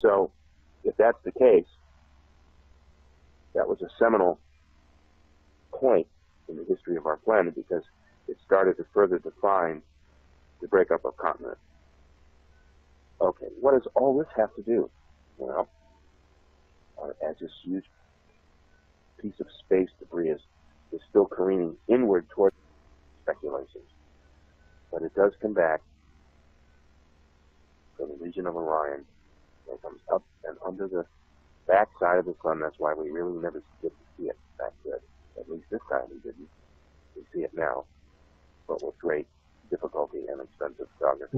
So, if that's the case, that was a seminal point in the history of our planet because it started to further define the breakup of continents. Okay, what does all this have to do? Well, as this huge piece of space debris is still careening inward toward speculations, but it does come back from the region of Orion. It comes up and under the back side of the sun. That's why we really never get to see it back then. At least this time we didn't. We see it now, but with great difficulty and expensive photography.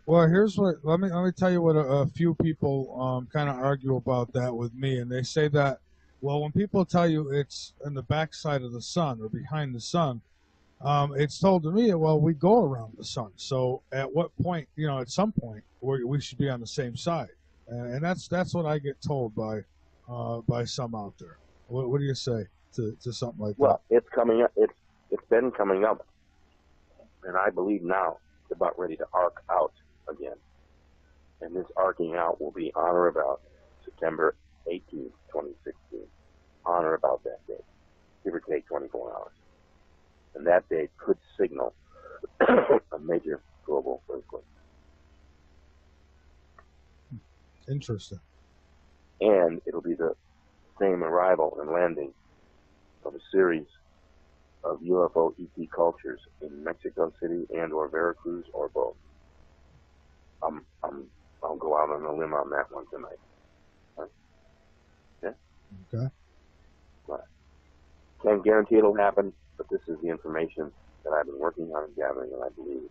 Well, here's what. Let me tell you what a few people kind of argue about that with me, and they say that, well, when people tell you it's in the backside of the sun or behind the sun, it's told to me, well, we go around the sun. So at what point, at some point, we should be on the same side, and that's what I get told by some out there. What do you say to something like that? Well, it's coming up. It's been coming up, and I believe now it's about ready to arc out again. And this arcing out will be on or about September 18th, 2016. On or about that date, give or take 24 hours. And that date could signal a major global earthquake. Interesting. And it'll be the same arrival and landing of a series of UFO ET cultures in Mexico City and or Veracruz or both. I'll go out on a limb on that one tonight. Okay? Okay. But can't guarantee it'll happen, but this is the information that I've been working on and gathering, and I believe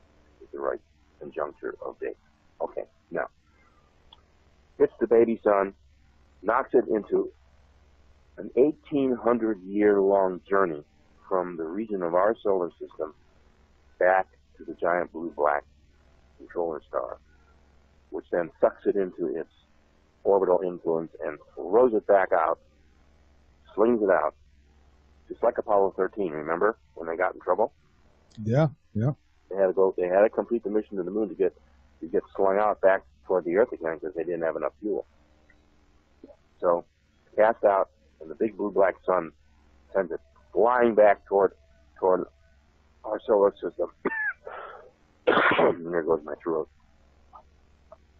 is the right conjuncture of dates. Okay, now, hits the baby sun, knocks it into an 1,800-year-long journey from the region of our solar system back to the giant blue-black controller star, which then sucks it into its orbital influence and throws it back out, slings it out, just like Apollo 13. Remember when they got in trouble? Yeah. They had to complete the mission to the moon to get slung out back toward the Earth again because they didn't have enough fuel. So, cast out, and the big blue-black sun sends it flying back toward our solar system. And there goes my throat.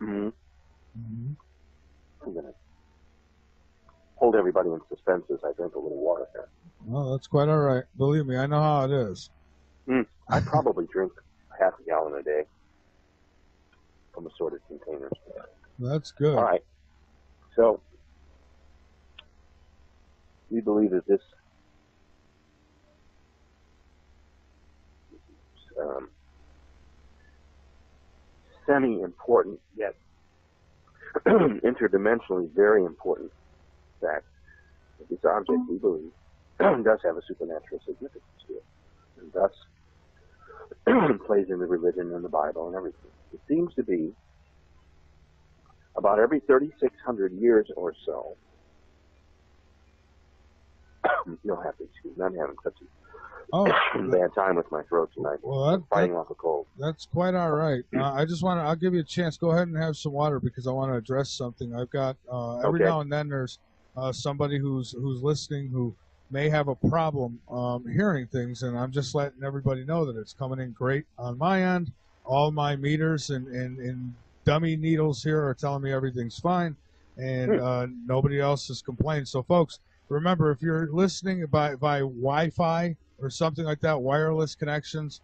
Mm-hmm. Mm-hmm. I'm gonna hold everybody in suspense as I drink a little water here. Well, that's quite all right. Believe me, I know how it is. I probably drink half a gallon a day from assorted containers. That's good. All right. So, we believe that this semi-important, yet interdimensionally very important fact that this object, we believe, does have a supernatural significance to it, and thus plays in the religion and the Bible and everything. It seems to be about every 3,600 years or so. You'll have to excuse me. I'm having such a bad time with my throat tonight. Well, I'm fighting off a cold. That's quite all right. I'll give you a chance. Go ahead and have some water because I want to address something. I've got every now and then there's somebody who's listening who may have a problem hearing things, and I'm just letting everybody know that it's coming in great on my end. All my meters and dummy needles here are telling me everything's fine, and nobody else has complained. So, folks, remember, if you're listening by Wi-Fi or something like that, wireless connections,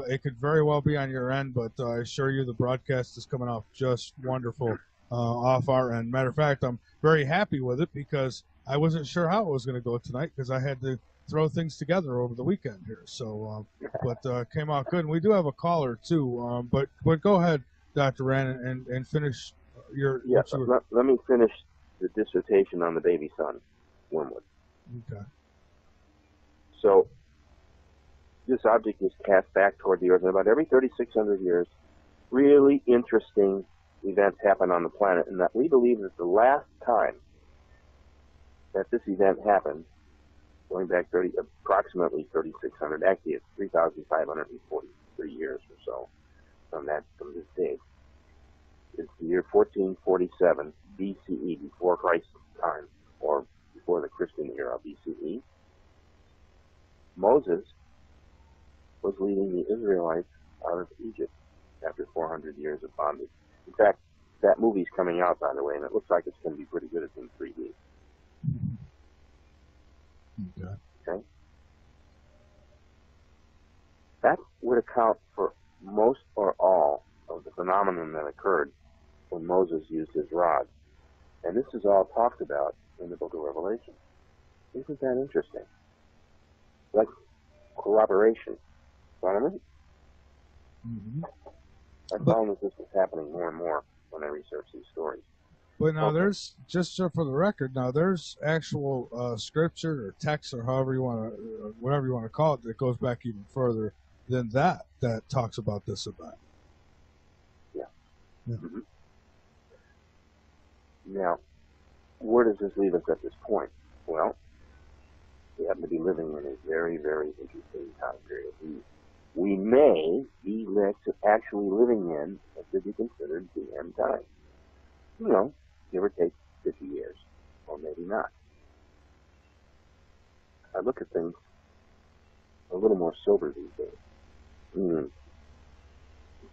it could very well be on your end, but I assure you the broadcast is coming off just wonderful off our end. Matter of fact, I'm very happy with it because I wasn't sure how it was going to go tonight because I had to throw things together over the weekend here. So, but came out good. And we do have a caller, too. But go ahead, Dr. Rand, and finish your... Yes, let me finish the dissertation on the baby sun, Wormwood. Okay. So, this object is cast back toward the Earth, and about every 3,600 years, really interesting events happen on the planet, and that we believe that the last time that this event happened, going back approximately 3,600, actually it's 3,543 years or so from this date, it's the year 1447 BCE, before Christ's time, or before the Christian era, BCE. Moses was leading the Israelites out of Egypt after 400 years of bondage. In fact, that movie's coming out, by the way, and it looks like it's going to be pretty good. It's in 3D. Okay. Okay? That would account for most or all of the phenomenon that occurred when Moses used his rod. And this is all talked about in the book of Revelation. Isn't that interesting? Like corroboration. Follow me? Mm-hmm. I found that this was happening more and more when I researched these stories. But now there's, just so for the record, now there's actual scripture or text or however you want to, whatever you want to call it, that goes back even further than that talks about this event. Yeah. Yeah. Mm-hmm. Now, where does this leave us at this point? Well, we happen to be living in a very, very interesting time period. We may be actually living in what could be considered the end time. You know, give or take 50 years, or maybe not. I look at things a little more sober these days.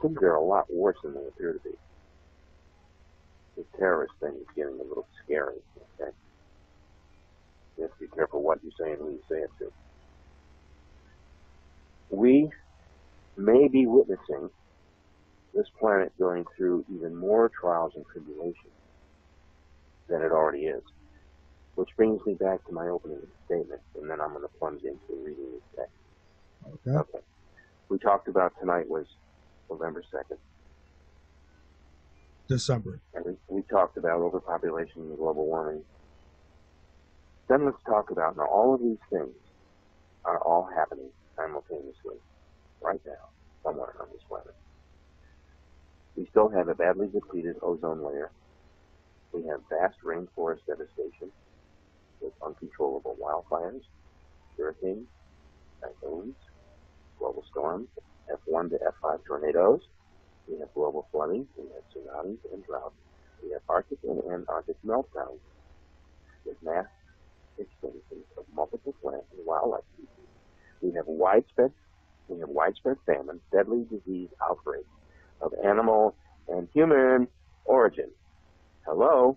Things are a lot worse than they appear to be. The terrorist thing is getting a little scary, okay? You have to be careful what you say and who you say it to. We may be witnessing this planet going through even more trials and tribulations than it already is. Which brings me back to my opening statement, and then I'm going to plunge into reading this text. Okay. We talked about tonight was November 2nd. December. And we talked about overpopulation and global warming. Then let's talk about, now all of these things are all happening simultaneously, right now, somewhere on this planet. We still have a badly depleted ozone layer. We have vast rainforest devastation with uncontrollable wildfires, hurricanes, typhoons, global storms, F1 to F5 tornadoes. We have global flooding. We have tsunamis and droughts. We have Arctic and Antarctic meltdowns with mass extinctions of multiple plant and wildlife species. We have widespread famine, deadly disease outbreaks of animal and human origin. Hello?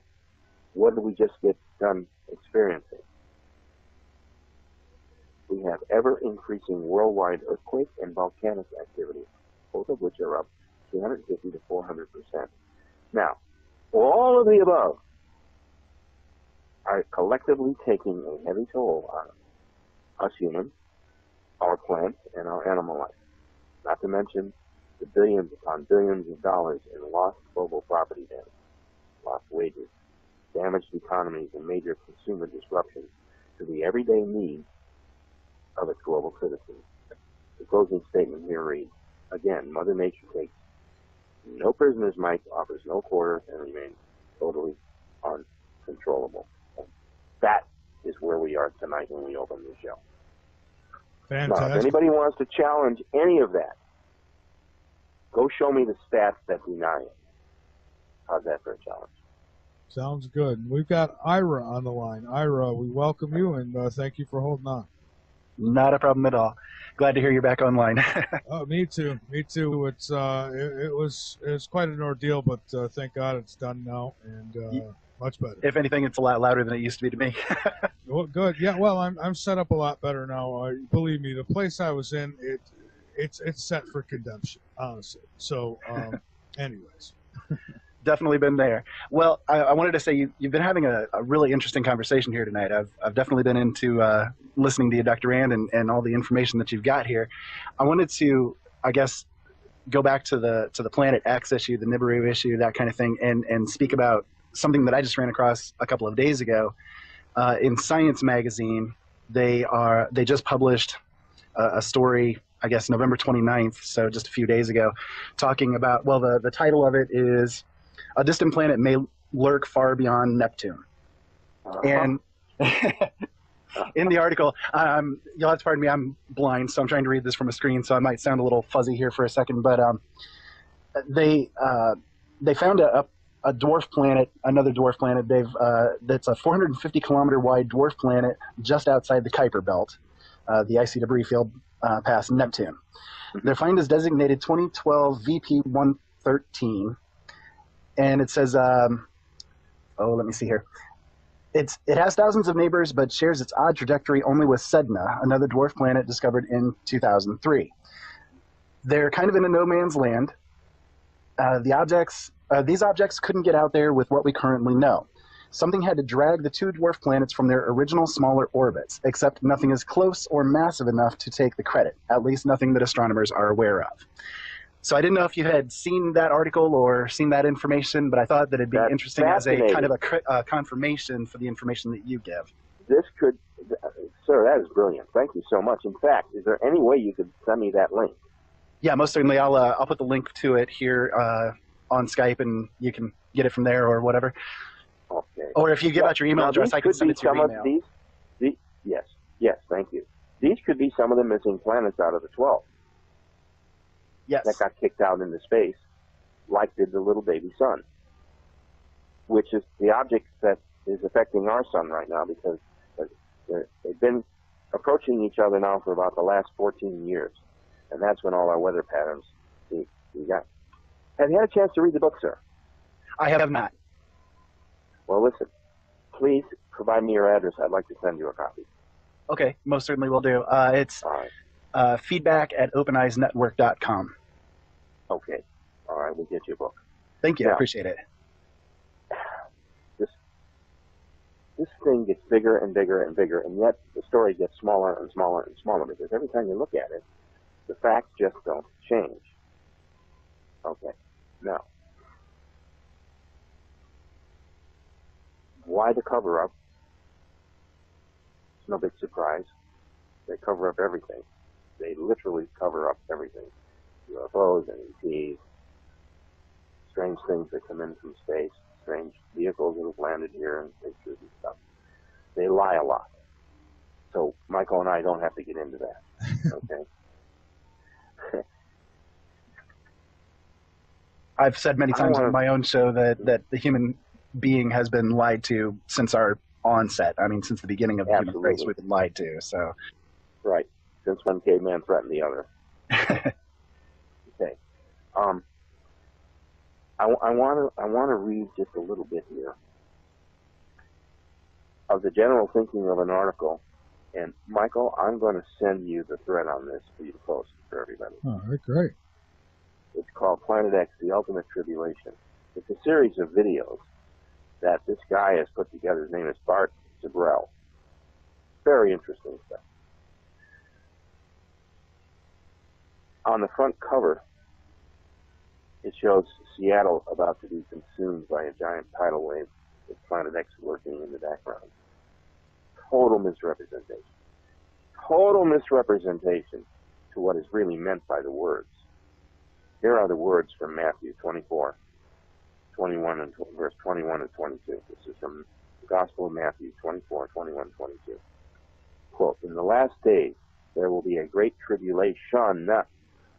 What did we just get done experiencing? We have ever-increasing worldwide earthquake and volcanic activity, both of which are up 350 to 400%. Now, all of the above are collectively taking a heavy toll on us humans, our plants, and our animal life. Not to mention the billions upon billions of dollars in lost global property damage, lost wages, damaged economies, and major consumer disruptions to the everyday needs of its global citizens. The closing statement here reads, again, Mother Nature takes no prisoners, Mike, offers no quarter, and remains totally uncontrollable. And that is where we are tonight when we open the show. Fantastic. Now, if anybody wants to challenge any of that, go show me the stats that deny it. How's that for a challenge? Sounds good. We've got Ira on the line. Ira, we welcome you, and thank you for holding on. Not a problem at all. Glad to hear you're back online. Oh, me too. Me too. It was quite an ordeal, but thank God it's done now, and much better. If anything, it's a lot louder than it used to be to me. Well, good. Yeah. Well, I'm set up a lot better now. Believe me, the place I was in, it's set for condemnation, honestly. So, anyways. Definitely been there. Well, I wanted to say you've been having a really interesting conversation here tonight. I've definitely been into listening to you, Dr. Rand, and all the information that you've got here. I wanted to, I guess, go back to the Planet X issue, the Nibiru issue, that kind of thing, and speak about something that I just ran across a couple of days ago in Science magazine. They just published a story, I guess, November 29th, so just a few days ago, talking about, well, the title of it is "A Distant Planet May Lurk Far Beyond Neptune." And in the article, you'll have to pardon me, I'm blind, so I'm trying to read this from a screen, so I might sound a little fuzzy here for a second, but they they found a dwarf planet, another dwarf planet. That's a 450-kilometer wide dwarf planet just outside the Kuiper Belt, the icy debris field past Neptune. Their find is designated 2012 VP113, and it says, let me see here. It has thousands of neighbors, but shares its odd trajectory only with Sedna, another dwarf planet discovered in 2003. They're kind of in a no man's land. These objects couldn't get out there with what we currently know. Something had to drag the two dwarf planets from their original smaller orbits, except nothing is close or massive enough to take the credit, at least nothing that astronomers are aware of. So I didn't know if you had seen that article or seen that information, but I thought that it'd be interesting as a kind of a confirmation for the information that you give. This could, sir, that is brilliant. Thank you so much. In fact, is there any way you could send me that link? Yeah, most certainly. I'll put the link to it here on Skype, and you can get it from there or whatever. Okay. Or if you give out your email address, I can send it to your email. Yes, thank you. These could be some of the missing planets out of the 12. Yes. That got kicked out into space, like did the little baby sun, which is the object that is affecting our sun right now, because they've been approaching each other now for about the last 14 years, and that's when all our weather patterns we got. Have you had a chance to read the book, sir? I have not. Well, listen, please provide me your address. I'd like to send you a copy. Okay, most certainly will do. It's feedback@openeyesnetwork.com. Okay. All right, we'll get you a book. Thank you. Now, I appreciate it. This thing gets bigger and bigger and bigger, and yet the story gets smaller and smaller and smaller, because every time you look at it, the facts just don't change. Okay. Now, why the cover-up? It's no big surprise. They cover up everything. They literally cover up everything. UFOs, NETs, strange things that come in from space, strange vehicles that have landed here, and pictures and stuff. They lie a lot. So Michael and I don't have to get into that. Okay. I've said many times on my own show that the human being has been lied to since our onset. I mean, since the beginning of the human race, we've been lied to. So, right, since one caveman threatened the other. Okay, I want to read just a little bit here of the general thinking of an article. And Michael, I'm going to send you the thread on this for you to post for everybody. All right, great. It's called Planet X, The Ultimate Tribulation. It's a series of videos that this guy has put together. His name is Bart Sibrel. Very interesting stuff. On the front cover, it shows Seattle about to be consumed by a giant tidal wave with Planet X lurking in the background. Total misrepresentation. Total misrepresentation to what is really meant by the words. Here are the words from Matthew 24, 21 and verse 21 and 22. This is from the Gospel of Matthew 24, 21, 22. Quote, "In the last days there will be a great tribulation,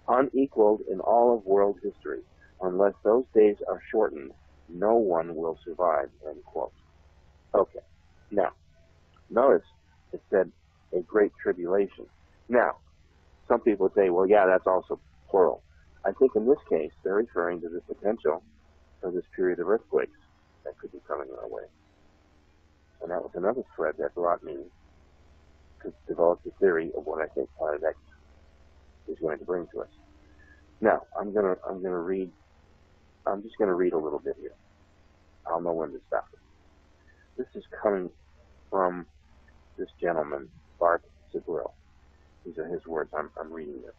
unequaled in all of world history. Unless those days are shortened, no one will survive." End quote. Okay. Now, notice it said a great tribulation. Now, some people would say, well, yeah, that's also plural. I think in this case, they're referring to the potential for this period of earthquakes that could be coming our way. And that was another thread that brought me to develop the theory of what I think Planet X is going to bring to us. Now, I'm just gonna read a little bit here. I'll know when to stop it. This is coming from this gentleman, Bart Sibrel. These are his words. I'm reading them.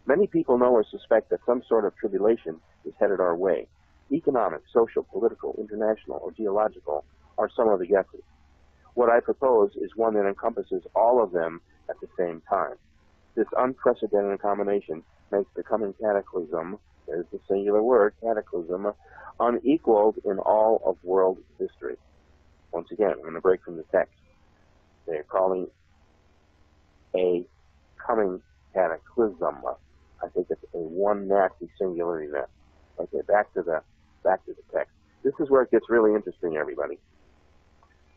"Many people know or suspect that some sort of tribulation is headed our way. Economic, social, political, international, or geological are some of the guesses. What I propose is one that encompasses all of them at the same time. This unprecedented combination makes the coming cataclysm, there's the singular word, cataclysm, unequaled in all of world history." Once again, I'm going to break from the text. They're calling a coming cataclysm. I think it's a one nasty singular event. Okay, back to the back to the text. This is where it gets really interesting, everybody.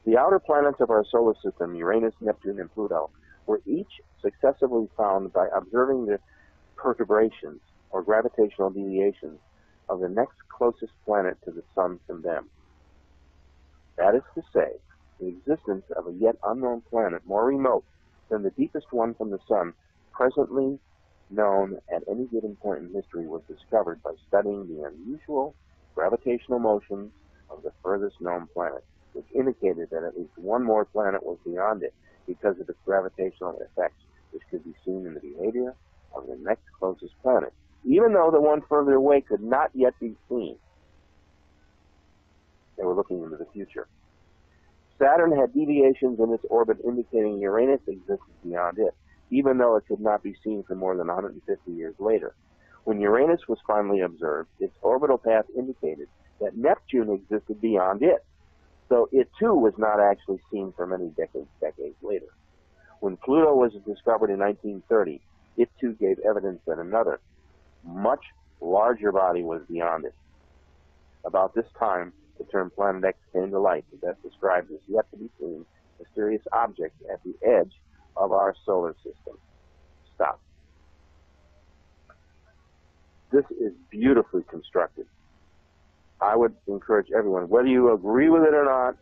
The outer planets of our solar system, Uranus, Neptune, and Pluto, were each successively found by observing the perturbations or gravitational deviations of the next closest planet to the Sun from them. That is to say, the existence of a yet unknown planet more remote than the deepest one from the Sun, presently known at any given point in history, was discovered by studying the unusual gravitational motions of the furthest known planet, which indicated that at least one more planet was beyond it because of its gravitational effects, which could be seen in the behavior of the next closest planet, even though the one further away could not yet be seen. They were looking into the future. Saturn had deviations in its orbit indicating Uranus existed beyond it, even though it could not be seen for more than 150 years later. When Uranus was finally observed, its orbital path indicated that Neptune existed beyond it, so it too was not actually seen for many decades later. When Pluto was discovered in 1930, it too gave evidence that another, much larger body was beyond it. About this time, the term Planet X came to light to best describe this yet-to-be-seen mysterious object at the edge of our solar system. Stop. This is beautifully constructed. I would encourage everyone, whether you agree with it or not,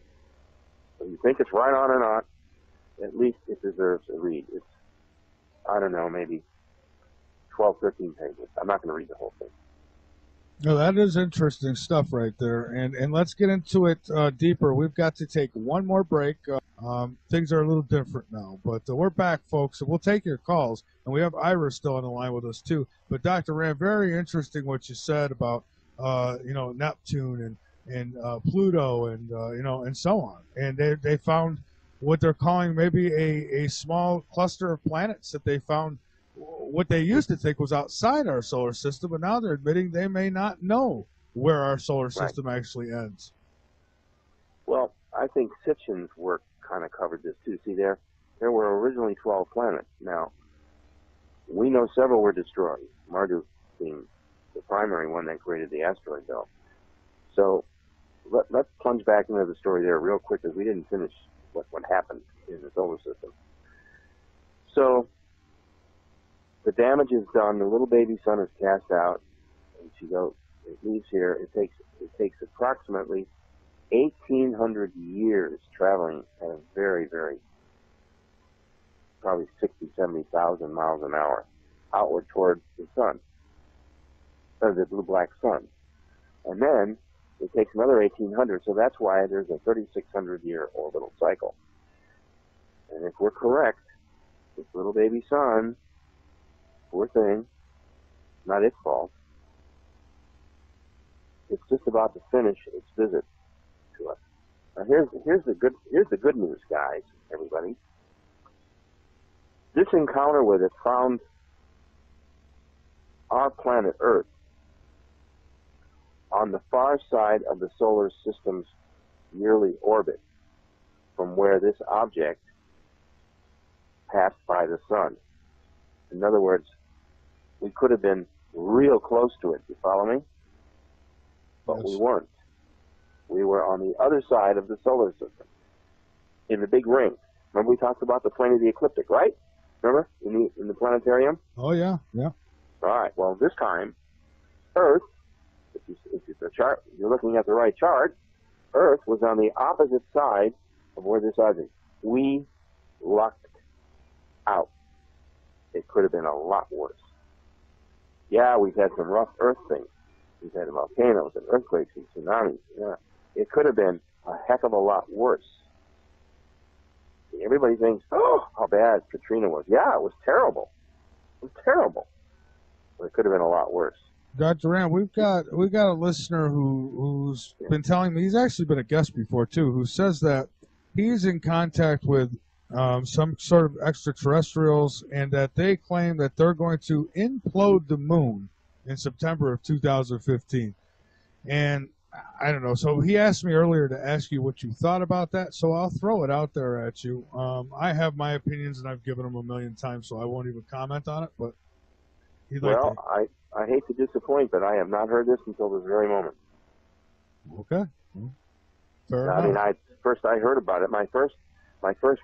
whether you think it's right on or not, at least it deserves a read. It's, I don't know, maybe 12, 13 pages. I'm not going to read the whole thing. No, that is interesting stuff right there, and let's get into it deeper. We've got to take one more break. Things are a little different now, but we're back, folks, and we'll take your calls. And we have Ira still on the line with us too. But Dr. Rand, very interesting what you said about Neptune and Pluto and and so on. And they found what they're calling maybe a small cluster of planets that they found. What they used to think was outside our solar system, but now they're admitting they may not know where our solar system actually ends. Well, I think Sitchin's work kind of covered this too. See, there were originally 12 planets. Now, we know several were destroyed, Marduk being the primary one that created the asteroid belt. So let's plunge back into the story there real quick, because we didn't finish what happened in the solar system. So the damage is done. The little baby sun is cast out, and it leaves here. It takes approximately 1,800 years traveling at a very, very, probably 60, 70,000 miles an hour outward toward the sun, or the blue black sun. And then it takes another 1,800, so that's why there's a 3,600-year orbital cycle. And if we're correct, this little baby sun, poor thing, not its fault, it's just about to finish its visit to us. Now here's the good news, guys, everybody. This encounter with it found our planet Earth on the far side of the solar system's yearly orbit from where this object passed by the sun. In other words, we could have been real close to it, you follow me? But we weren't. We were on the other side of the solar system, in the big ring. Remember we talked about the plane of the ecliptic, right? Remember, in the planetarium? Oh, yeah, yeah. All right, well, this time, Earth, if the chart, you're looking at the right chart, Earth was on the opposite side of where this object. We lucked out. It could have been a lot worse. Yeah, we've had some rough Earth things. We've had volcanoes and earthquakes and tsunamis. Yeah, it could have been a heck of a lot worse. Everybody thinks, oh, how bad Katrina was. Yeah, it was terrible. It was terrible. But it could have been a lot worse. Dr. Rand, we've got a listener who's been telling me, he's actually been a guest before too, who says that he's in contact with some sort of extraterrestrials, and that they claim that they're going to implode the moon in September of 2015. And I don't know. So he asked me earlier to ask you what you thought about that. So I'll throw it out there at you. I have my opinions, and I've given them a million times, so I won't even comment on it. But I hate to disappoint, but I have not heard this until this very moment. Okay. Fair I enough. mean, first I heard about it. My first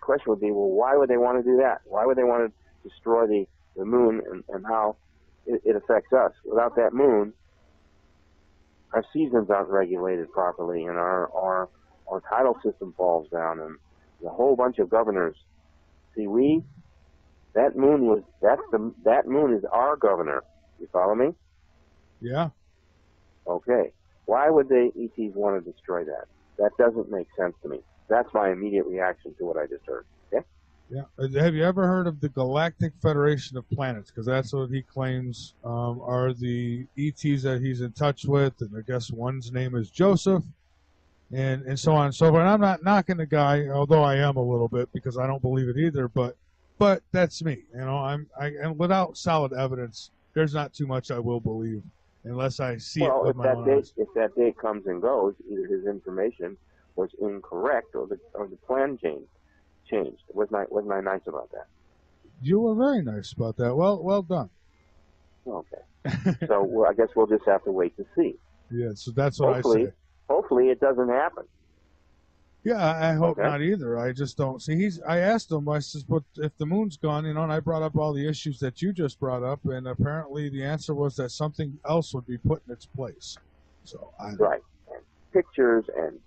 question would be, well, why would they want to do that? Why would they want to destroy the moon and how it affects us? Without that moon, our seasons aren't regulated properly, and our tidal system falls down, and a whole bunch of governors. See, that moon is our governor. You follow me? Yeah. Okay. Why would the ETs want to destroy that? That doesn't make sense to me. That's my immediate reaction to what I just heard. Okay? Yeah. Have you ever heard of the Galactic Federation of Planets? Because that's what he claims are the ETs that he's in touch with, and I guess one's name is Joseph, and so on and so forth. And I'm not knocking the guy, although I am a little bit because I don't believe it either. But that's me. You know, and without solid evidence, there's not too much I will believe unless I see it with my own eyes. If that date comes and goes, either his information was incorrect or the plan changed. Wasn't I nice about that? You were very nice about that. Well done. Okay. So I guess we'll just have to wait to see. Yeah. So that's what I say. Hopefully it doesn't happen. Yeah, I hope Okay. not either. I just don't see. I asked him. I says, "But if the moon's gone, you know," and I brought up all the issues that you just brought up, and apparently the answer was that something else would be put in its place. So Right. And pictures and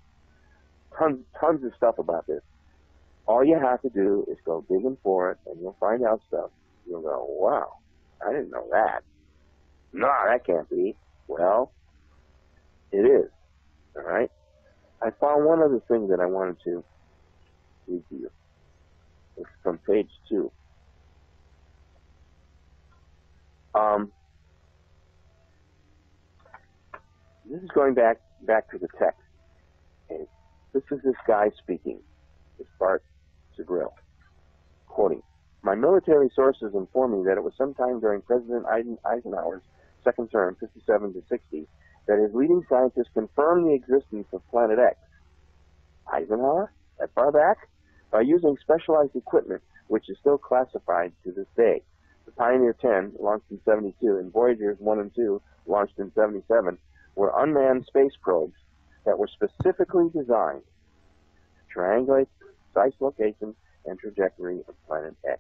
tons of stuff about this. All you have to do is go digging for it, and you'll find out stuff. You'll go, wow, I didn't know that. No, that can't be. Well, it is. All right? I found one other thing that I wanted to read to you. It's from page 2. This is going back to the text. Okay? This is this guy speaking. It's Bart Segrill, quoting, "My military sources inform me that it was sometime during President Eisenhower's second term, 57 to 60, that his leading scientists confirmed the existence of Planet X." Eisenhower? That far back? By using specialized equipment, which is still classified to this day. The Pioneer 10, launched in 72, and Voyagers 1 and 2, launched in 77, were unmanned space probes that were specifically designed to triangulate the precise location and trajectory of Planet X.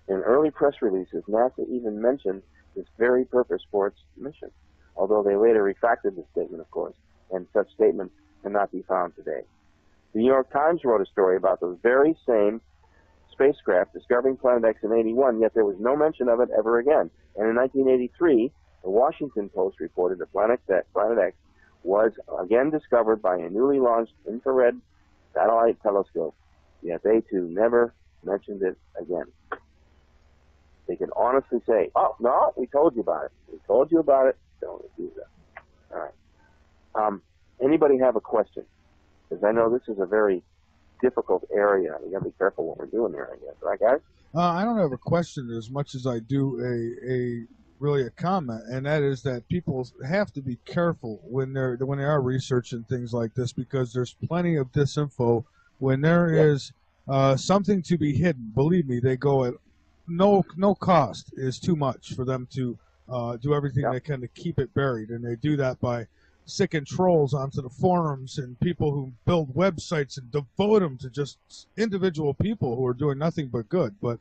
In early press releases, NASA even mentioned this very purpose for its mission, although they later retracted the statement, of course, and such statements cannot be found today. The New York Times wrote a story about those very same spacecraft discovering Planet X in 81, yet there was no mention of it ever again. And in 1983, the Washington Post reported that Planet X was again discovered by a newly launched infrared satellite telescope, yet they too never mentioned it again. They can honestly say, "Oh, no, we told you about it. We told you about it. Don't refuse that." All right. Anybody have a question? Because I know this is a very difficult area. We got to be careful what we're doing here, I guess. Right, guys? I don't have a question as much as I do really a comment, and that is that people have to be careful when they are researching things like this, because there's plenty of disinfo. When there is something to be hidden, believe me, they go at no cost is too much for them to do everything they can to keep it buried, and they do that by sicking trolls onto the forums and people who build websites and devote them to just individual people who are doing nothing but good. But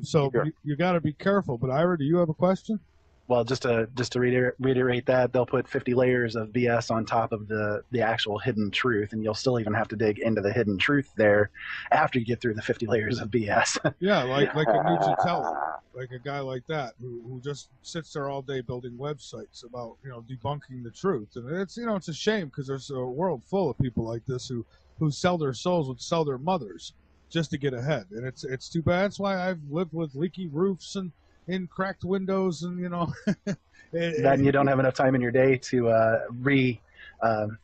so you got to be careful. But Ira, do you have a question? Well, just to reiterate that, they'll put 50 layers of BS on top of the actual hidden truth, and you'll still even have to dig into the hidden truth there after you get through the 50 layers of BS. Yeah, like a Nugentella, like a guy like that who just sits there all day building websites about debunking the truth. And it's it's a shame, because there's a world full of people like this who sell their souls, would sell their mothers just to get ahead. And it's too bad. That's why I've lived with leaky roofs and in cracked windows, and then you don't have enough time in your day to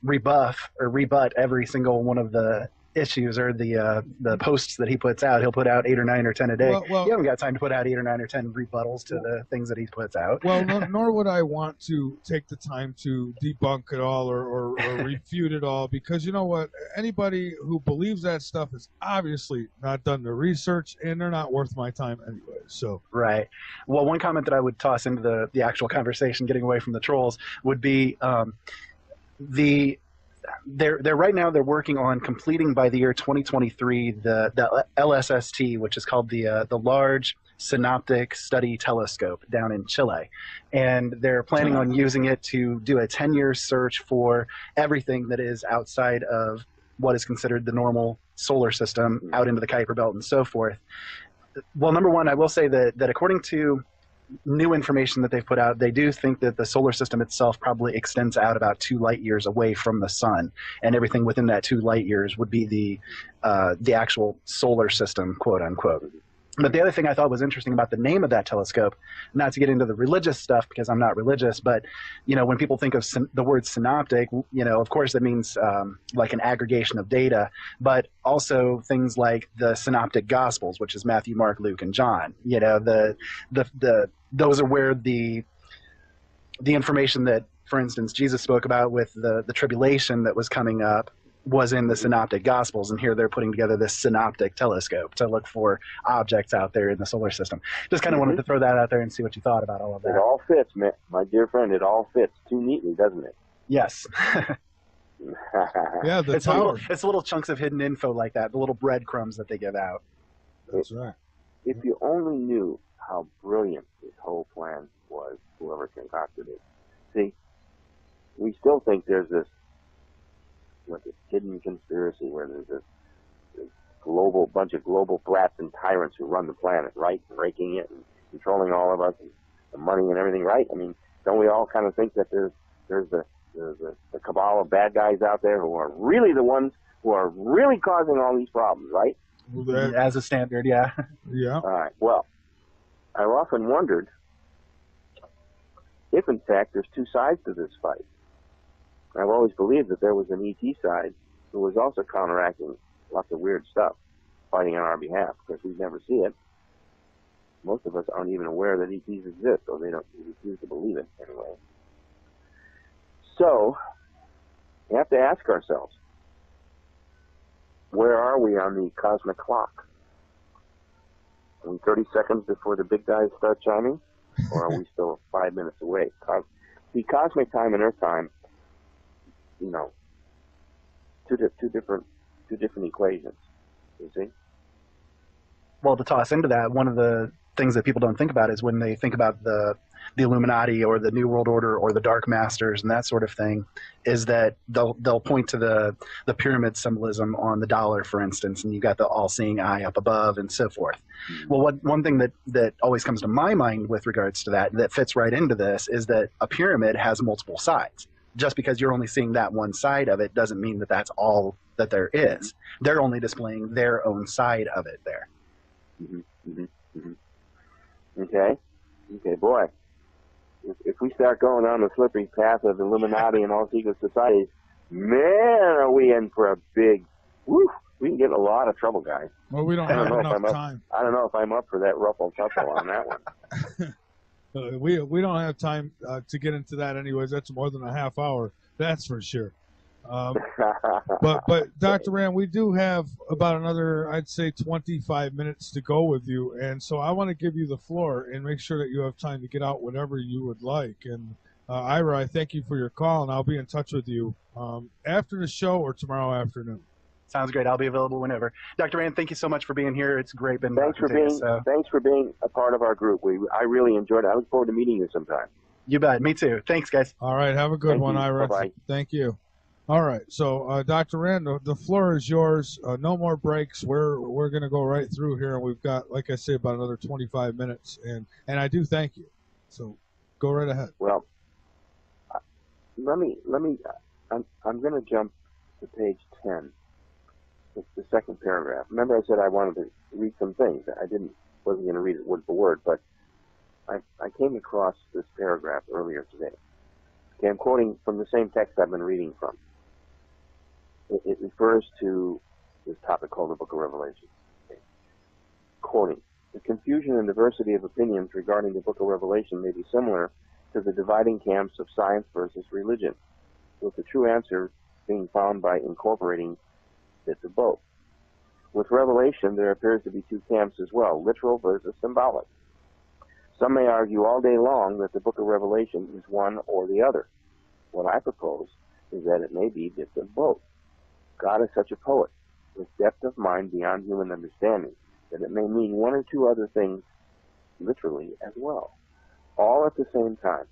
rebuff or rebut every single one of the issues or the posts that he puts out. He'll put out 8 or 9 or 10 a day. Well, you haven't got time to put out 8 or 9 or 10 rebuttals to the things that he puts out. Well, nor would I want to take the time to debunk it all or refute it all, because you know what? Anybody who believes that stuff has obviously not done the research, and they're not worth my time anyway. So right. Well, one comment that I would toss into the actual conversation, getting away from the trolls, would be They're right now they're working on completing by the year 2023 the LSST, which is called the Large Synoptic Study Telescope down in Chile, and they're planning on using it to do a 10-year search for everything that is outside of what is considered the normal solar system, out into the Kuiper Belt and so forth. Well, number one, I will say that according to new information that they've put out, they do think that the solar system itself probably extends out about 2 light years away from the sun, and everything within that 2 light years would be the actual solar system, quote unquote. But the other thing I thought was interesting about the name of that telescope, not to get into the religious stuff because I'm not religious, but when people think of the word synoptic, of course that means like an aggregation of data, but also things like the synoptic gospels, which is Matthew, Mark, Luke, and John. Those are where the information that, for instance, Jesus spoke about with the tribulation that was coming up was in the synoptic gospels, and here they're putting together this synoptic telescope to look for objects out there in the solar system. Just kind of wanted to throw that out there and see what you thought about all of that. It all fits, my dear friend. It all fits too neatly, doesn't it? Yes. Yeah, it's little chunks of hidden info like that, the little breadcrumbs that they give out. That's right. If you only knew how brilliant this whole plan was, whoever concocted it. See, we still think there's this hidden conspiracy where there's this bunch of global brats and tyrants who run the planet, right? Breaking it and controlling all of us and the money and everything, right? I mean, don't we all kind of think that there's the cabal of bad guys out there who are really the ones who are really causing all these problems, right? As a standard, yeah. Yeah. All right. Well, I've often wondered if, in fact, there's 2 sides to this fight. I've always believed that there was an ET side who was also counteracting lots of weird stuff, fighting on our behalf, because we never see it. Most of us aren't even aware that ETs exist, or they refuse to believe it anyway. So, we have to ask ourselves, where are we on the cosmic clock? Are we 30 seconds before the big guys start chiming? Or are we still 5 minutes away? See, cosmic time and Earth time, two different equations, you see? Well, to toss into that, one of the things that people don't think about is when they think about the Illuminati or the New World Order or the Dark Masters and that sort of thing, is that they'll point to the pyramid symbolism on the dollar, for instance, and you got the all-seeing eye up above and so forth. Mm-hmm. Well, one thing that always comes to my mind with regards to that fits right into this is that a pyramid has multiple sides. Just because you're only seeing that one side of it doesn't mean that that's all that there is. They're only displaying their own side of it there. Mm-hmm. Mm-hmm. Mm-hmm. Okay, boy. If we start going down the slippery path of Illuminati and all secret societies, man, are we in for a big, we can get in a lot of trouble, guys. Well, we don't have enough time. I don't know if I'm up for that ruffle tuffle on that one. We don't have time to get into that anyways. That's more than a half hour. That's for sure. But Dr. Rand, we do have about another, I'd say, 25 minutes to go with you. And so I want to give you the floor and make sure that you have time to get out whatever you would like. And Ira, I thank you for your call, and I'll be in touch with you after the show or tomorrow afternoon. Sounds great. I'll be available whenever. Dr. Rand, thank you so much for being here. It's great. Thanks for being a part of our group. I really enjoyed it. I look forward to meeting you sometime. You bet. Me too. Thanks, guys. All right. Have a good one, Ira. Bye-bye. Thank you. All right. So, Dr. Rand, the floor is yours. No more breaks. We're going to go right through here, and we've got, like I say, about another 25 minutes. And I do thank you. So, go right ahead. Well, let me. I'm going to jump to page 10. It's the second paragraph. Remember, I said I wanted to read some things. Wasn't going to read it word for word, but I came across this paragraph earlier today. Okay, I'm quoting from the same text I've been reading from. It refers to this topic called the Book of Revelation. Okay. Quoting, the confusion and diversity of opinions regarding the Book of Revelation may be similar to the dividing camps of science versus religion, with the true answer being found by incorporating bits of both. With Revelation, there appears to be 2 camps as well, literal versus symbolic. Some may argue all day long that the Book of Revelation is one or the other. What I propose is that it may be bits of both. God is such a poet, with depth of mind beyond human understanding, that it may mean one or two other things literally as well, all at the same time,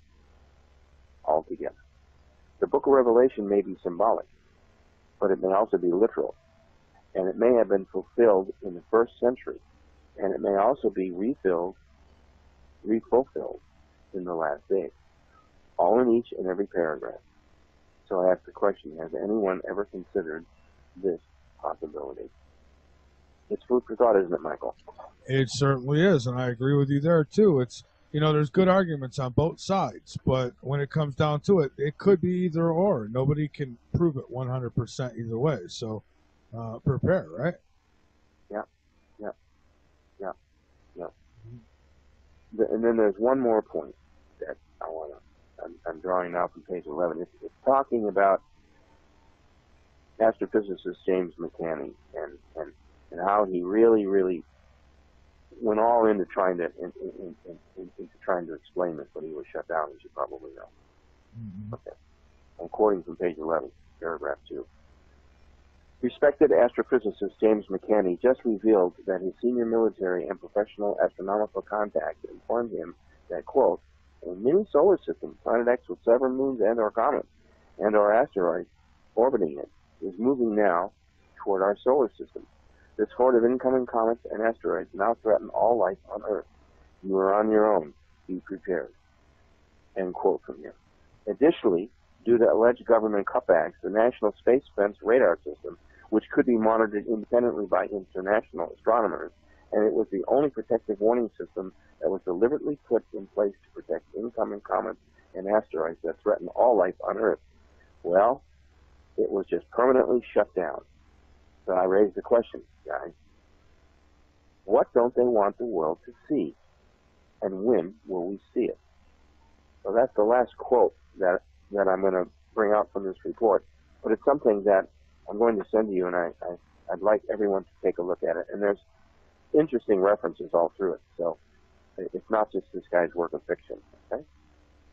all together. The book of Revelation may be symbolic, but it may also be literal, and it may have been fulfilled in the first century, and it may also be refulfilled in the last days, all in each and every paragraph. So I ask the question, has anyone ever considered this possibility? It's food for thought, isn't it, Michael? It certainly is, and I agree with you there too. It's, you know, there's good arguments on both sides, but when it comes down to it, it could be either or. Nobody can prove it 100% either way. So prepare, right? Yeah. And then there's one more point that I'm drawing now from page 11. It's talking about astrophysicist James McCanney and how he really went all into trying to explain this, but he was shut down, as you probably know. Mm-hmm. Okay. I'm quoting from page 11, paragraph 2. Respected astrophysicist James McCanney just revealed that his senior military and professional astronomical contacts informed him that, quote, a mini solar system, planet X with several moons and or comets and or asteroids orbiting it, is moving now toward our solar system. This horde of incoming comets and asteroids now threaten all life on Earth. You are on your own. Be prepared. End quote from here. Additionally, due to alleged government cutbacks, the National Space Defense Radar System, which could be monitored independently by international astronomers, and it was the only protective warning system that was deliberately put in place to protect incoming comets and asteroids that threaten all life on Earth. Well, it was just permanently shut down. So I raise the question, guys. What don't they want the world to see? And when will we see it? So that's the last quote that I'm going to bring out from this report. But it's something that I'm going to send to you, and I'd like everyone to take a look at it. And there's interesting references all through it. So it's not just this guy's work of fiction. Okay?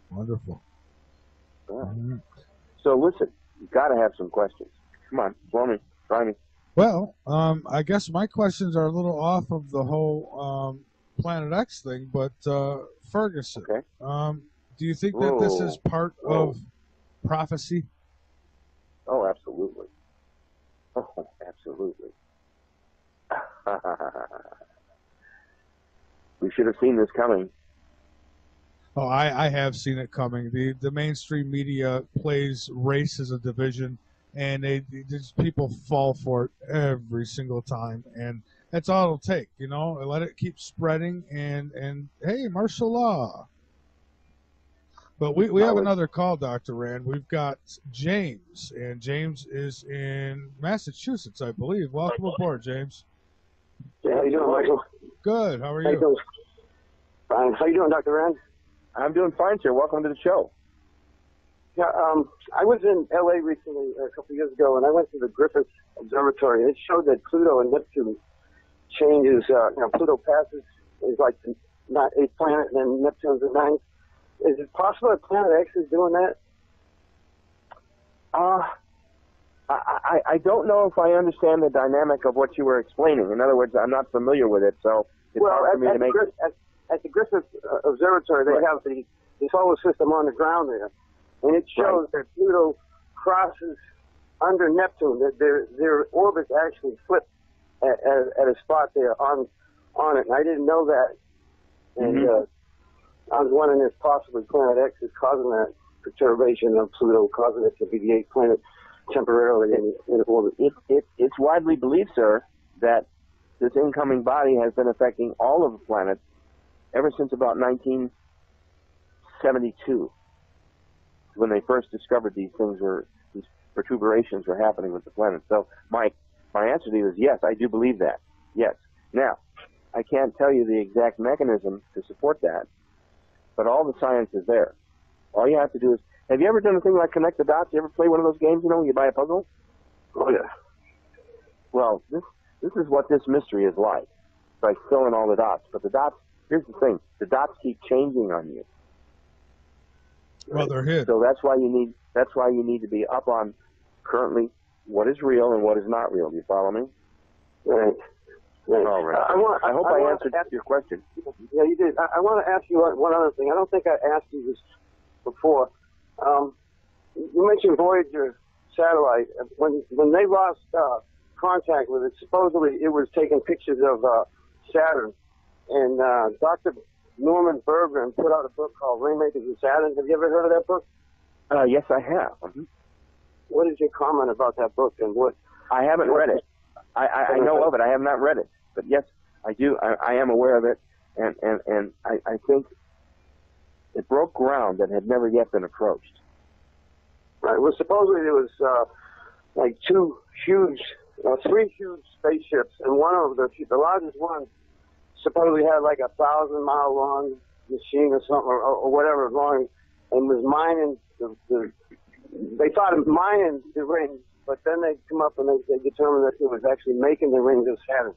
Wonderful. Yeah. Mm-hmm. So listen, you've got to have some questions. Come on, blow me, try me. Well, I guess my questions are a little off of the whole Planet X thing, but Ferguson, Okay. do you think that this is part of prophecy? Oh, absolutely. Oh, absolutely. We should have seen this coming. Oh, I have seen it coming. The mainstream media plays race as a division, and people fall for it every single time, and that's all it'll take, you know. Let it keep spreading, and hey, martial law. But we have another call, Dr. Rand. We've got James, and James is in Massachusetts, I believe. Welcome aboard, James. Yeah, how you doing, Michael? Good. How are you? How you doing? Fine. How you doing, Dr. Rand? I'm doing fine, sir. Welcome to the show. Yeah, I was in L.A. recently, a couple of years ago, and I went to the Griffith Observatory. It showed that Pluto and Neptune changes. Pluto passes, is like the eighth planet, and then Neptune's the ninth. Is it possible that Planet X is doing that? I don't know if I understand the dynamic of what you were explaining. In other words, I'm not familiar with it, so it's hard for me to make... At the Griffith Observatory, they have the solar system on the ground there, and it shows that Pluto crosses under Neptune. That their orbits actually flip at a spot there on it, and I didn't know that. And I was wondering if possibly Planet X is causing that perturbation of Pluto, causing it to be the eighth planet temporarily in orbit. It's widely believed, sir, that this incoming body has been affecting all of the planets ever since about 1972, when they first discovered these perturbations were happening with the planets. So my answer to you is yes, I do believe that. Yes. Now, I can't tell you the exact mechanism to support that, but all the science is there. All you have to do is, have you ever done a thing like connect the dots? You ever play one of those games, when you buy a puzzle? Oh, yeah. Well, this is what this mystery is like, by filling all the dots. But the dots, here's the thing, the dots keep changing on you. Well, they're hid. So that's why you need to be up on currently what is real and what is not real. Do you follow me? Right. Right. All right. I hope I answered your question. Yeah, you did. I want to ask you one other thing. I don't think I asked you this before. You mentioned Voyager satellite. When they lost contact with it, supposedly it was taking pictures of Saturn. And Dr. Norman Berggren put out a book called Rainmakers of Saturn. Have you ever heard of that book? Yes, I have. Mm-hmm. What is your comment about that book? And what? I haven't read it. I know of it. I have not read it. But yes, I do. I am aware of it. And I think it broke ground that had never yet been approached. Right. Well, supposedly there was like three huge spaceships, and one of the largest one supposedly had like 1,000-mile long machine or something, or whatever long, and was mining they thought of mining the rings, but then they come up and they determined that it was actually making the rings of Saturn.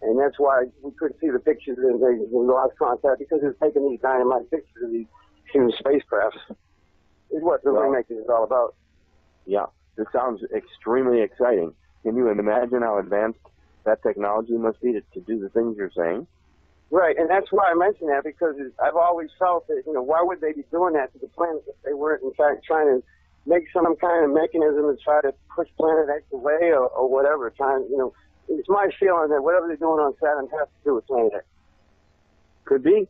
And that's why we couldn't see the pictures, and we lost contact, because it was taking these dynamite pictures of these huge spacecrafts. Is what the Rainmakers is all about. Yeah, this sounds extremely exciting. Can you imagine how advanced that technology must be to do the things you're saying? Right, and that's why I mention that, because I've always felt that, why would they be doing that to the planet if they weren't, in fact, trying to make some kind of mechanism to try to push Planet X away or whatever. It's my feeling that whatever they're doing on Saturn has to do with Planet X. Could be.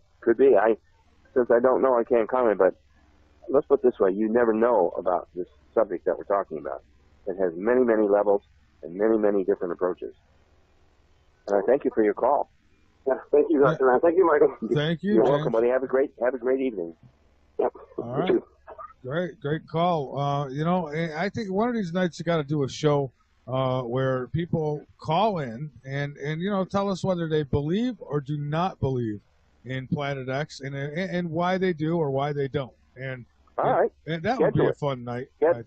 Since I don't know, I can't comment, but let's put it this way. You never know about this subject that we're talking about. It has many, many levels and many, many different approaches. And I thank you for your call. Yeah, thank you, Dr. Rand. Thank you, Michael. Thank you. You're James. welcome, buddy. Have a great evening. Yep. All right. Great call. I think one of these nights you got to do a show where people call in and tell us whether they believe or do not believe in Planet X and why they do or why they don't. And all right, and that would be a fun night. Go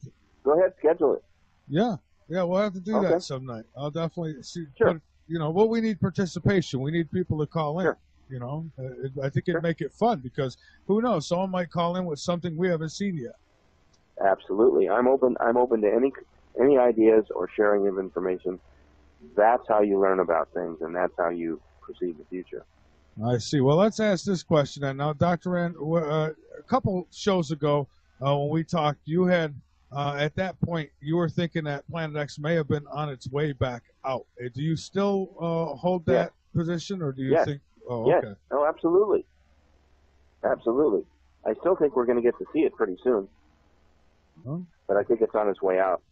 ahead, schedule it. Yeah, we'll have to do that some night. I'll definitely see. Sure. But we need participation. We need people to call in. Sure. I think it'd make it fun, because who knows? Someone might call in with something we haven't seen yet. Absolutely. I'm open to any ideas or sharing of information. That's how you learn about things, and that's how you perceive the future. I see. Well, let's ask this question then. Now, Dr. Rand, a couple shows ago when we talked, you had, at that point, you were thinking that Planet X may have been on its way back out. Do you still hold that position, or do you think? Oh, yes. Okay. Oh, absolutely. Absolutely. I still think we're going to get to see it pretty soon. Huh? But I think it's on its way out.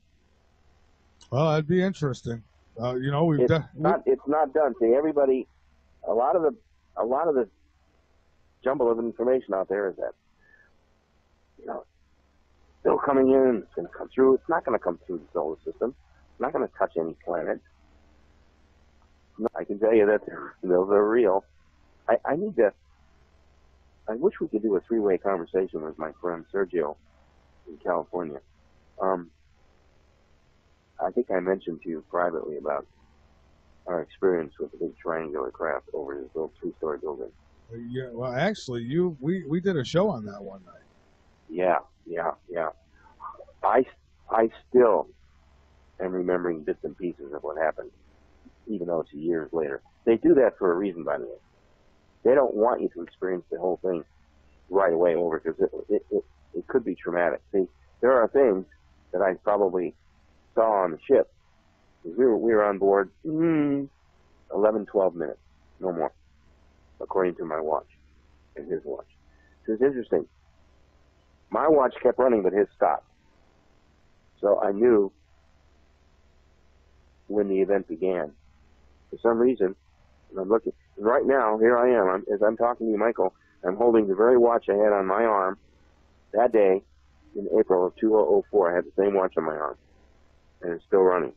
Well, that'd be interesting. It's not done. See, everybody, a lot of the jumble of information out there is that, still coming in, it's going to come through. It's not going to come through the solar system. It's not going to touch any planet. I can tell you that they're real. I wish we could do a three-way conversation with my friend Sergio in California. I think I mentioned to you privately about our experience with the big triangular craft over his little two-story building. Yeah, well, actually, we did a show on that one night. Yeah. I still am remembering bits and pieces of what happened, even though it's years later. They do that for a reason, by the way. They don't want you to experience the whole thing right away over, because it could be traumatic. See, there are things that I probably saw on the ship. We were on board 11, 12 minutes, no more, according to my watch and his watch. So it's interesting. My watch kept running, but his stopped. So I knew when the event began. For some reason, and I'm looking right now. Here I am. As I'm talking to you, Michael. I'm holding the very watch I had on my arm that day in April of 2004. I had the same watch on my arm, and it's still running.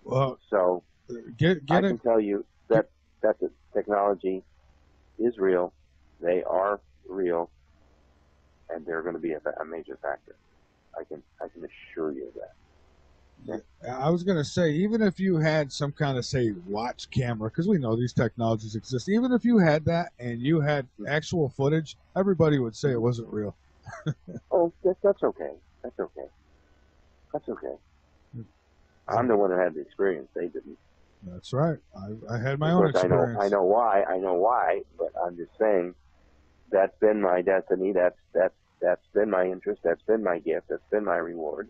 Well, so I can tell you that the technology is real. They are real, and they're going to be a major factor. I can assure you of that. I was going to say, even if you had some kind of, say, watch camera, because we know these technologies exist, even if you had that and you had actual footage, everybody would say it wasn't real. Oh, that's okay. That's okay. That's okay. I'm the one that had the experience. They didn't. That's right. I had my own experience. I know why. But I'm just saying, that's been my destiny. That's been my interest. That's been my gift. That's been my reward.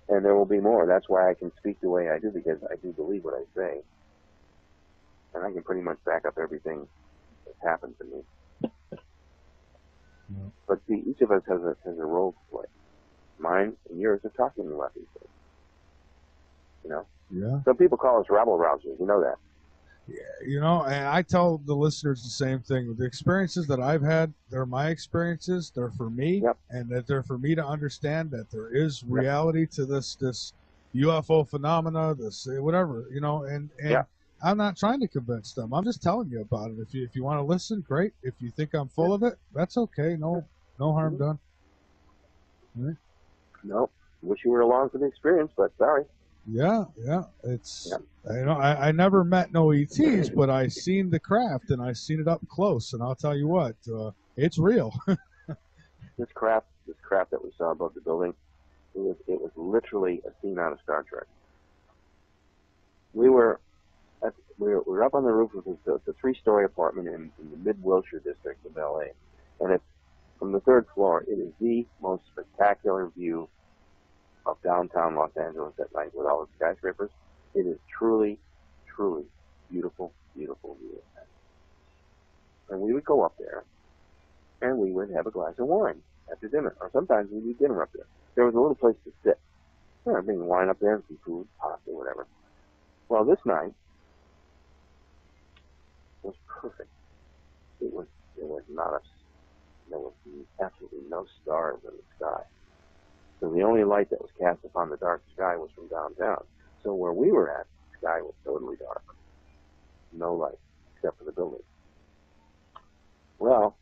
And there will be more. That's why I can speak the way I do, because I do believe what I say, and I can pretty much back up everything that's happened to me. Yeah. But see, each of us has a role to play. Mine and yours are talking about these things. You know. Yeah. Some people call us rabble rousers. You know that. Yeah, you know, and I tell the listeners the same thing. The experiences that I've had, they're my experiences. They're for me, yep. And that they're for me to understand that there is reality to this UFO phenomena, this whatever, you know. And yep. I'm not trying to convince them. I'm just telling you about it. If you want to listen, great. If you think I'm full of it, that's okay. No harm done. Right? No, wish you were along for the experience, but sorry. Yeah, it's you know, I never met no ETs, but I seen the craft and I seen it up close, and I'll tell you what, it's real. This craft that we saw above the building, it was literally a scene out of Star Trek. We were up on the roof of the 3-story apartment in the Mid-Wilshire district of LA, and it's from the 3rd floor. It is the most spectacular view of downtown Los Angeles at night with all the skyscrapers. It is truly, truly beautiful, beautiful view. And we would go up there, and we would have a glass of wine after dinner, or sometimes we'd eat dinner up there. There was a little place to sit. You know, bring wine up there and some food, pasta, whatever. Well, this night was perfect. There was absolutely no stars in the sky. So the only light that was cast upon the dark sky was from downtown. So where we were at, the sky was totally dark. No light, except for the building. Well,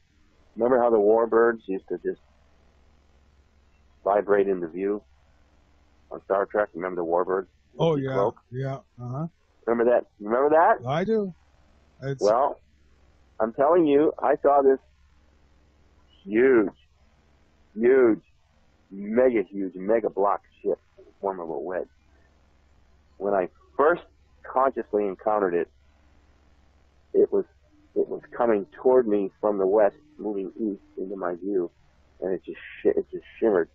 remember how the warbirds used to just vibrate into view on Star Trek? Remember the warbirds? Oh, yeah. Cloak? Yeah. Uh-huh. Remember that? Remember that? I do. Well, I'm telling you, I saw this huge, mega block ship in the form of a wedge. When I first consciously encountered it, it was coming toward me from the west, moving east into my view, and it just shimmered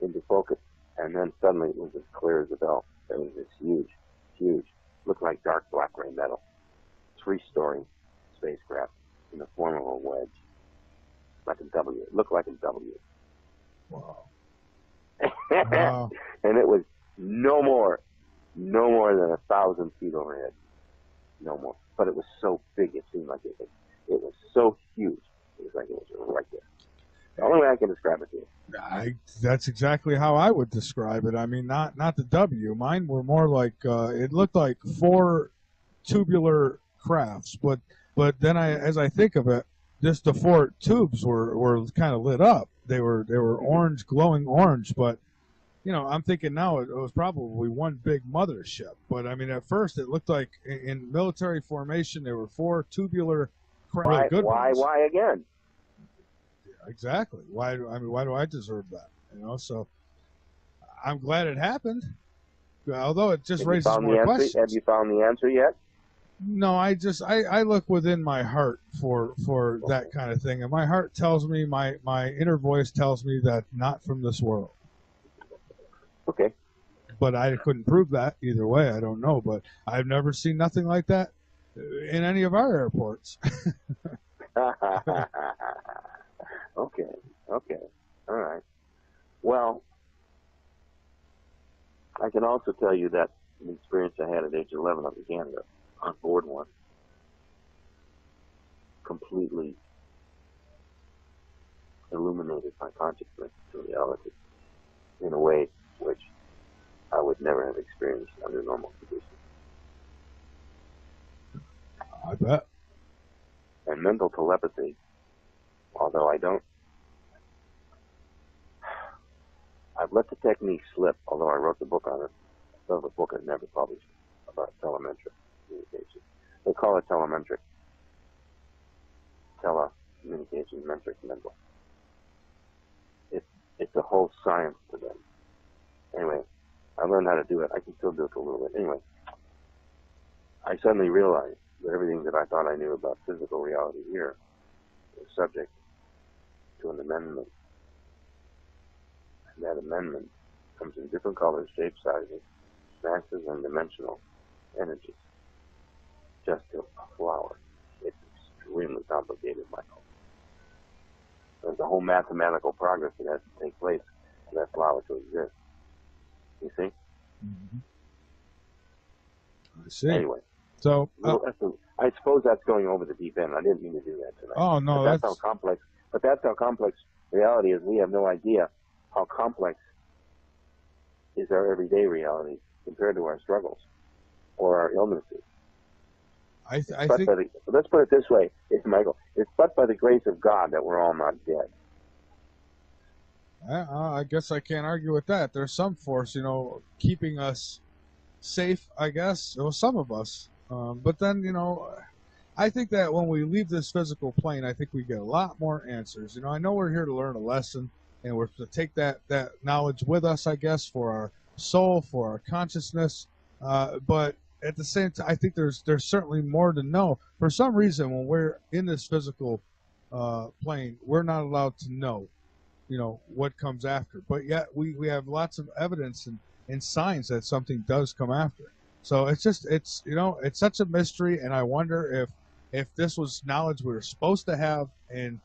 into focus, and then suddenly it was as clear as a bell. It was this huge, looked like dark black gray metal, 3-story spacecraft in the form of a wedge, like a W. It looked like a W. Wow. Wow. And it was no more than 1,000 feet overhead. No more. But it was so big, it seemed like it was so huge. It was like it was right there. The only way I can describe it to you. That's exactly how I would describe it. I mean, not the W. Mine were more like, it looked like 4 tubular crafts, but then as I think of it, just the 4 tubes were kind of lit up. They were orange, glowing orange, but you know, I'm thinking now it was probably one big mothership. But I mean, at first it looked like in military formation there were 4 tubular craft. Why again? Exactly. Why do I deserve that? You know, so I'm glad it happened. Although it just raises more questions. Have you found the answer yet? No, I look within my heart for that kind of thing, and my heart tells me, my inner voice tells me that not from this world. Okay. But I couldn't prove that either way. I don't know, but I've never seen nothing like that in any of our airports. Okay. All right. Well, I can also tell you that the experience I had at age 11 up in Canada, on board one, completely illuminated my consciousness to reality in a way which I would never have experienced under normal conditions. I bet. And mental telepathy, although I've let the technique slip, although I wrote the book on it. So the book is never published about telemetric communication. They call it telemetric. Telecommunication, metric, mental. It's a whole science to them. Anyway, I learned how to do it. I can still do it a little bit. Anyway, I suddenly realized that everything that I thought I knew about physical reality here was subject to an amendment. And that amendment comes in different colors, shapes, sizes, masses, and dimensional energies. Just a flower. It's extremely complicated, Michael. There's a whole mathematical progress that has to take place for that flower to exist. You see? Mm-hmm. I see. Anyway. So, I suppose that's going over the deep end. I didn't mean to do that tonight. Oh no, that's how complex. But that's how complex reality is. We have no idea how complex is our everyday reality compared to our struggles or our illnesses. I think. Let's put it this way, Michael. It's but by the grace of God that we're all not dead. I guess I can't argue with that. There's some force, keeping us safe. I guess, or some of us. But then, I think that when we leave this physical plane, I think we get a lot more answers. I know we're here to learn a lesson, and we're to take that knowledge with us, I guess, for our soul, for our consciousness. But at the same time, I think there's certainly more to know. For some reason, when we're in this physical plane, we're not allowed to know, what comes after. But yet we have lots of evidence and signs that something does come after. So it's such a mystery, and I wonder if this was knowledge we were supposed to have, and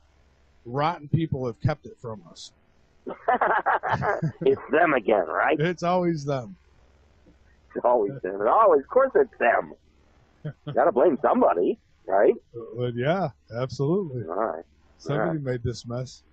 rotten people have kept it from us. It's them again, right? It's always them. It's always them. Of course it's them. You gotta blame somebody, right? Yeah, absolutely. All right. Somebody made this mess.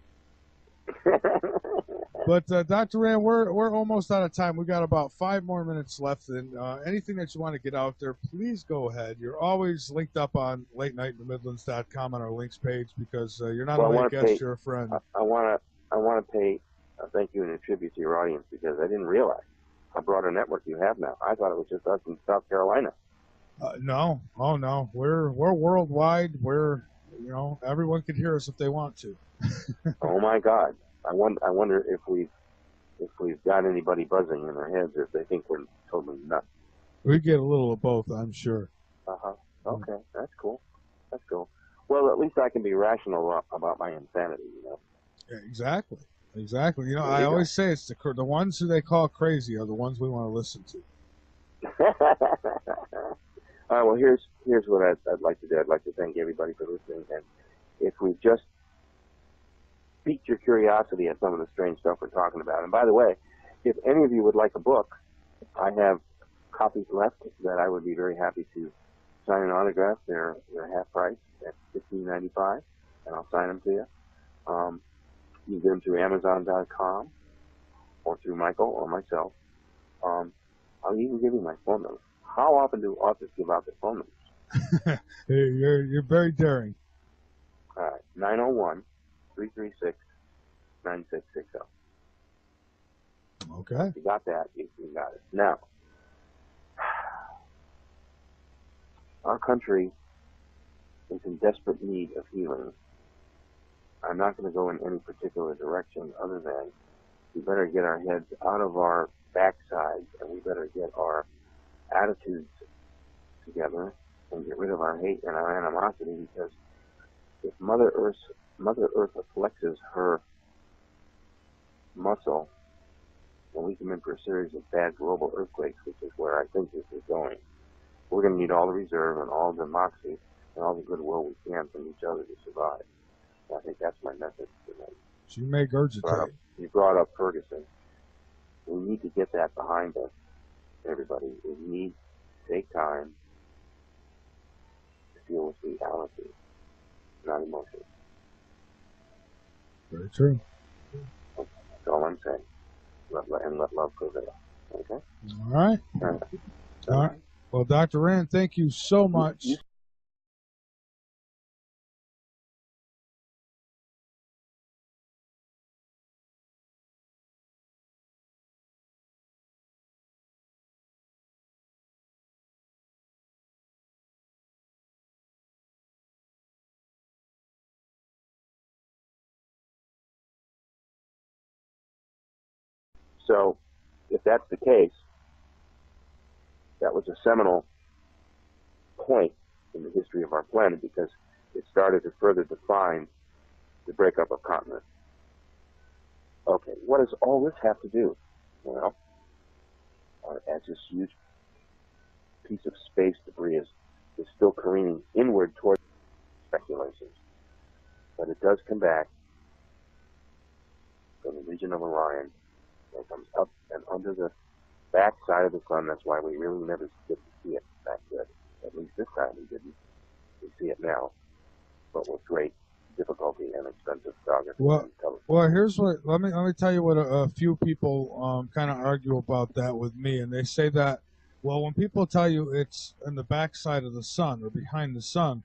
But Dr. Rand, we're almost out of time. We got about 5 more minutes left, and anything that you want to get out there, please go ahead. You're always linked up on LateNightInTheMidlands.com on our links page, because you're not only a guest, you're a friend. I want to pay a thank you and a tribute to your audience, because I didn't realize how broad a network you have now. I thought it was just us in South Carolina. No, oh no, we're worldwide. We're everyone can hear us if they want to. Oh my God. I wonder if we've got anybody buzzing in their heads, or if they think we're totally nuts. We get a little of both, I'm sure. Okay, that's cool. That's cool. Well, at least I can be rational about my insanity, Exactly. I always say it's the ones who they call crazy are the ones we want to listen to. All right. Well, here's what I'd like to do. I'd like to thank everybody for listening, and if we just piqued your curiosity at some of the strange stuff we're talking about. And by the way, if any of you would like a book, I have copies left that I would be very happy to sign an autograph. They're half price at $15.95, and I'll sign them to you. You can get them through Amazon.com or through Michael or myself. I'll even give you my phone number. How often do authors give out their phone numbers? Hey, you're very daring. All right, 901-336-9660. Okay. If you got that, you got it. Now, our country is in desperate need of healing. I'm not going to go in any particular direction other than we better get our heads out of our backsides, and we better get our attitudes together and get rid of our hate and our animosity, because if Mother Earth flexes her muscle, when we come in for a series of bad global earthquakes, which is where I think this is going, we're going to need all the reserve and all the moxie and all the goodwill we can from each other to survive. I think that's my message tonight. You may regurgitate. You brought up Ferguson. We need to get that behind us, everybody. We need to take time to deal with reality, not emotions. Very true. That's all I'm saying. Let love prevail. Okay? All right. All right. Well, Dr. Rand, thank you so much. So, if that's the case, that was a seminal point in the history of our planet because it started to further define the breakup of continents. Okay, what does all this have to do? Well, as this huge piece of space debris is still careening inward toward speculations, but it does come back from the region of Orion. It comes up and under the back side of the sun. That's why we really never get to see it back then. At least this time we didn't. We see it now, but with great difficulty and expensive photography. Well, here's what. Let me tell you what a few people kind of argue about that with me, and they say that, well, when people tell you it's in the backside of the sun or behind the sun,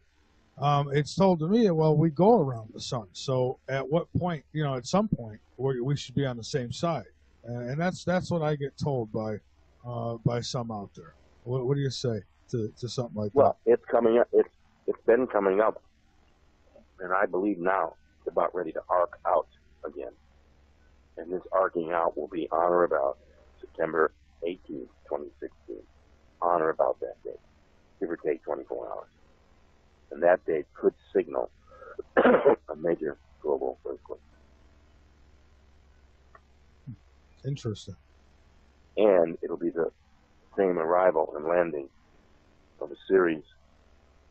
it's told to me, well, we go around the sun. So at what point, at some point, we should be on the same side, and that's what I get told by some out there. What do you say to something like that? Well, it's coming up. It's been coming up, and I believe now it's about ready to arc out again. And this arcing out will be on or about September 18th, 2016. On or about that date, give or take 24 hours. And that date could signal a major global earthquake. Interesting. And it'll be the same arrival and landing of a series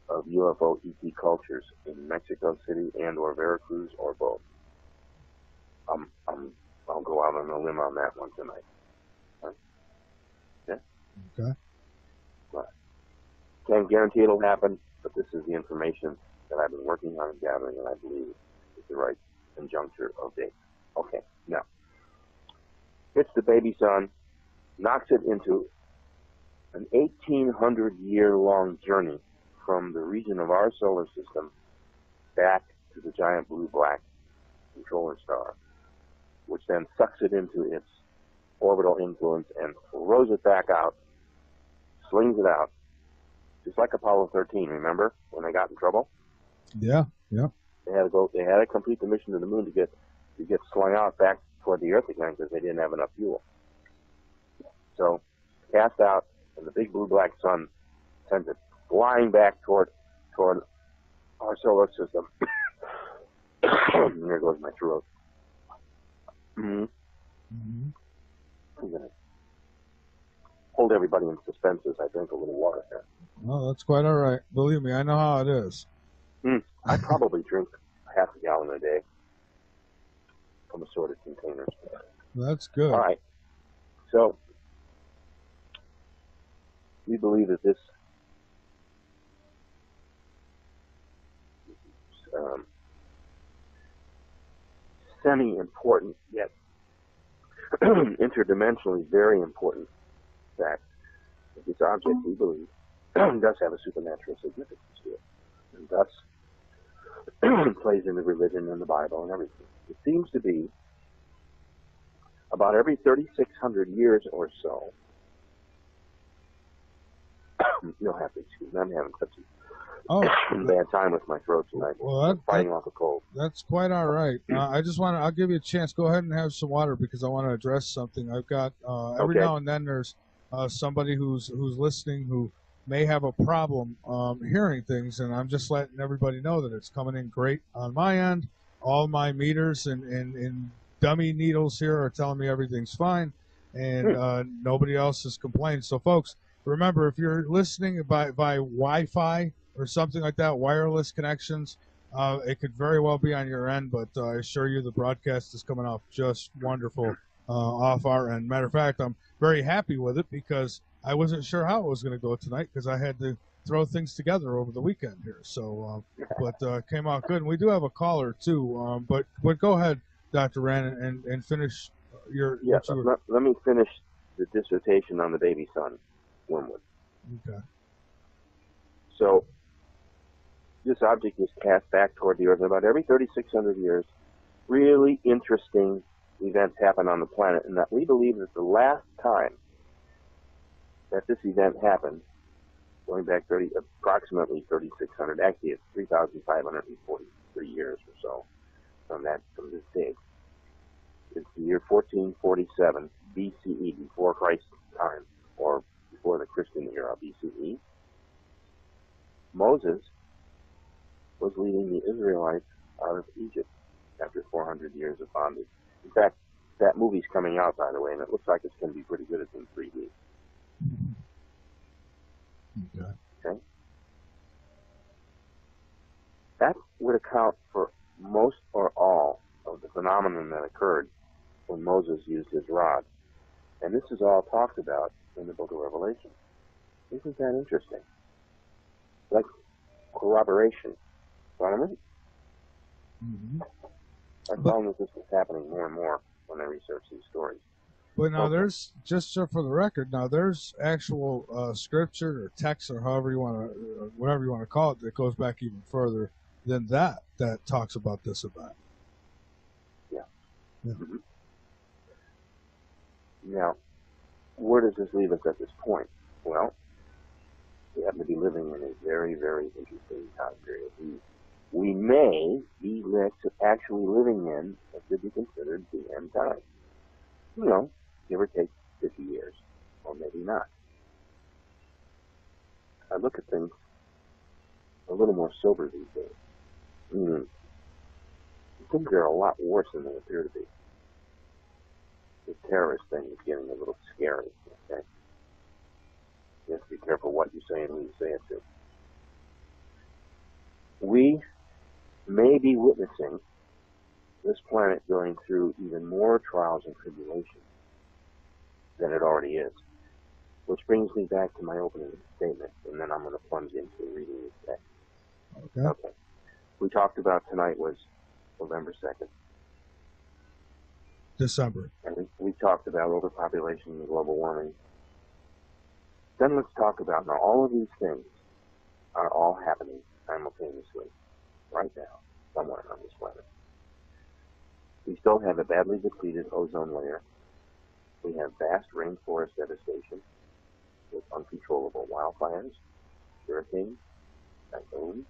of UFO ET cultures in Mexico City and or Veracruz or both. I'll go out on a limb on that one tonight. Huh? Yeah. Okay. Right. Can't guarantee it'll happen, but this is the information that I've been working on and gathering, and I believe is the right conjuncture of dates. Okay. Now, hits the baby sun, knocks it into an 1,800-year-long journey from the region of our solar system back to the giant blue-black controller star, which then sucks it into its orbital influence and throws it back out, slings it out, just like Apollo 13. Remember when they got in trouble? Yeah. They had to go. They had to complete the mission to the moon to get slung out back toward the Earth again because they didn't have enough fuel. So cast out, and the big blue-black sun sends it flying back toward our solar system. There goes my throat. Mm-hmm. Mm-hmm. I'm going to hold everybody in suspense as I drink a little water here. No, that's quite all right. Believe me, I know how it is. I probably drink half a gallon a day from assorted containers. That's good. All right. So we believe that this semi-important yet interdimensionally very important fact that this object, we believe, does have a supernatural significance to it, and thus plays in the religion and the Bible and everything. It seems to be about every 3,600 years or so. You'll have to excuse me. I'm having such a bad time with my throat tonight. Well, fighting off a cold. That's quite all right. I'll give you a chance. Go ahead and have some water because I want to address something. I've got every now and then there's somebody who's listening who may have a problem hearing things, and I'm just letting everybody know that it's coming in great on my end. All my meters and dummy needles here are telling me everything's fine, and nobody else has complained. So, folks, remember, if you're listening by Wi-Fi or something like that, wireless connections, it could very well be on your end, but I assure you the broadcast is coming off just wonderful off our end. Matter of fact, I'm very happy with it because I wasn't sure how it was going to go tonight because I had to throw things together over the weekend here. So, but came out good. And we do have a caller, too. But go ahead, Dr. Rand, and finish your... Yeah, let me finish the dissertation on the baby son, Wormwood. Okay. So, this object is cast back toward the Earth about every 3,600 years. Really interesting events happen on the planet, and that we believe that the last time that this event happened, going back approximately 3,600, actually it's 3,543 years or so from this date, It's the year 1447 BCE, before Christ's time, or before the Christian era, BCE. Moses was leading the Israelites out of Egypt after 400 years of bondage. In fact, that movie's coming out, by the way, and it looks like it's going to be pretty good. It's in 3D. Okay. Okay? That would account for most or all of the phenomenon that occurred when Moses used his rod. And this is all talked about in the book of Revelation. Isn't that interesting? Like corroboration. Follow Mm-hmm. I found that this was happening more and more when I researched these stories. But now there's, just so for the record, now there's actual scripture or text or however you want to, whatever you want to call it, that goes back even further than that talks about this event. Yeah. Yeah. Mm-hmm. Now, where does this leave us at this point? Well, we happen to be living in a very, very interesting time period. We may be actually living in what could be considered the end time. You know, give or take 50 years, or maybe not. I look at things a little more sober these days. Things are a lot worse than they appear to be. The terrorist thing is getting a little scary, okay? You have to be careful what you say and who you say it to. We may be witnessing this planet going through even more trials and tribulations than it already is. Which brings me back to my opening statement, and then I'm going to plunge into reading this text. Okay. We talked about tonight was November 2nd. December. And we talked about overpopulation and global warming. Then let's talk about, now all of these things are all happening simultaneously, right now, somewhere on this planet. We still have a badly depleted ozone layer. We have vast rainforest devastation with uncontrollable wildfires, hurricanes, typhoons,